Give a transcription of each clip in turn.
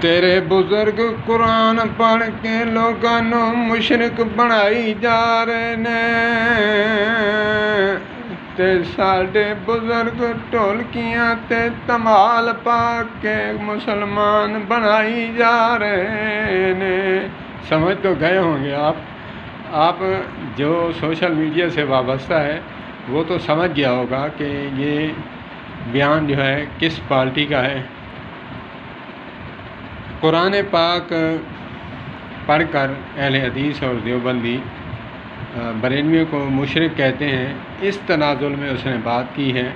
تیرے بزرگ قرآن پڑھ کے لوگاں نو مشرک بنائی جا رہے نے، تے ساڈے بزرگ ڈھولکیاں تے تمال پا کے مسلمان بنائی جا رہے نے۔ سمجھ تو گئے ہوں گے آپ جو سوشل میڈیا سے وابستہ ہے وہ تو سمجھ گیا ہوگا کہ یہ بیان جو ہے کس پارٹی کا ہے۔ قرآن پاک پڑھ کر اہل حدیث اور دیوبندی بریلویوں کو مشرک کہتے ہیں، اس تنازل میں اس نے بات کی ہے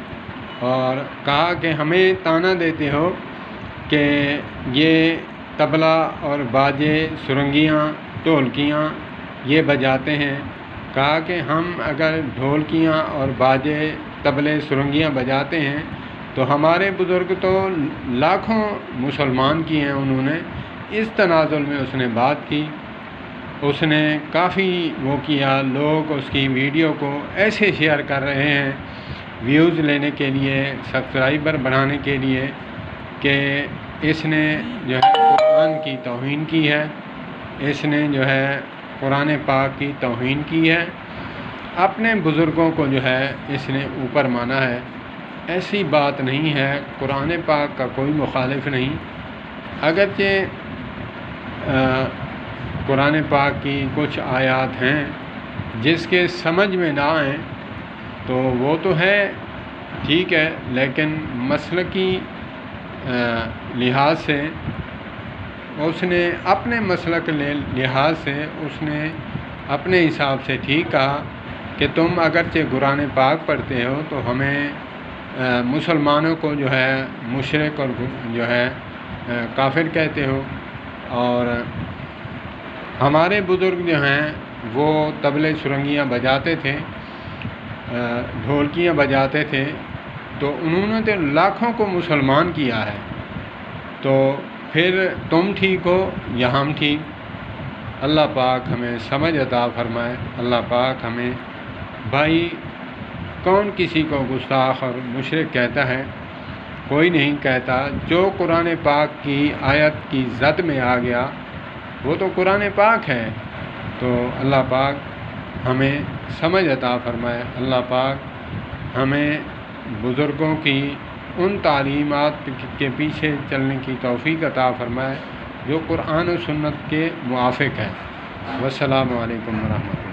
اور کہا کہ ہمیں طعنہ دیتے ہو کہ یہ طبلہ اور باجے، سرنگیاں، ڈھولکیاں یہ بجاتے ہیں۔ کہا کہ ہم اگر ڈھولکیاں اور باجے، طبلے، سرنگیاں بجاتے ہیں تو ہمارے بزرگ تو لاکھوں مسلمان کی ہیں انہوں نے۔ اس تنازل میں اس نے بات کی، اس نے کافی وہ کیا، لوگ اس کی ویڈیو کو ایسے شیئر کر رہے ہیں ویوز لینے کے لیے، سبسکرائبر بڑھانے کے لیے، کہ اس نے جو ہے قرآن کی توہین کی ہے، اس نے جو ہے قرآن پاک کی توہین کی ہے، اپنے بزرگوں کو جو ہے اس نے اوپر مانا ہے۔ ایسی بات نہیں ہے، قرآن پاک کا کوئی مخالف نہیں۔ اگرچہ قرآن پاک کی کچھ آیات ہیں جس کے سمجھ میں نہ آئیں تو وہ تو ہے ٹھیک ہے، لیکن مسلکی لحاظ سے اس نے اپنے مسلک لحاظ سے اس نے اپنے حساب سے ٹھیک کہا کہ تم اگرچہ قرآن پاک پڑھتے ہو تو ہمیں مسلمانوں کو جو ہے مشرک اور جو ہے کافر کہتے ہو، اور ہمارے بزرگ جو ہیں وہ طبلے سرنگیاں بجاتے تھے، ڈھولکیاں بجاتے تھے، تو انہوں نے تو لاکھوں کو مسلمان کیا ہے، تو پھر تم ٹھیک ہو یا ہم ٹھیک؟ اللہ پاک ہمیں سمجھ عطا فرمائے۔ اللہ پاک ہمیں، بھائی کون کسی کو گستاخ اور مشرک کہتا ہے؟ کوئی نہیں کہتا۔ جو قرآن پاک کی آیت کی زد میں آ گیا وہ تو قرآن پاک ہے، تو اللہ پاک ہمیں سمجھ عطا فرمائے۔ اللہ پاک ہمیں بزرگوں کی ان تعلیمات کے پیچھے چلنے کی توفیق عطا فرمائے جو قرآن و سنت کے موافق ہے۔ والسلام علیکم ورحمۃ اللہ۔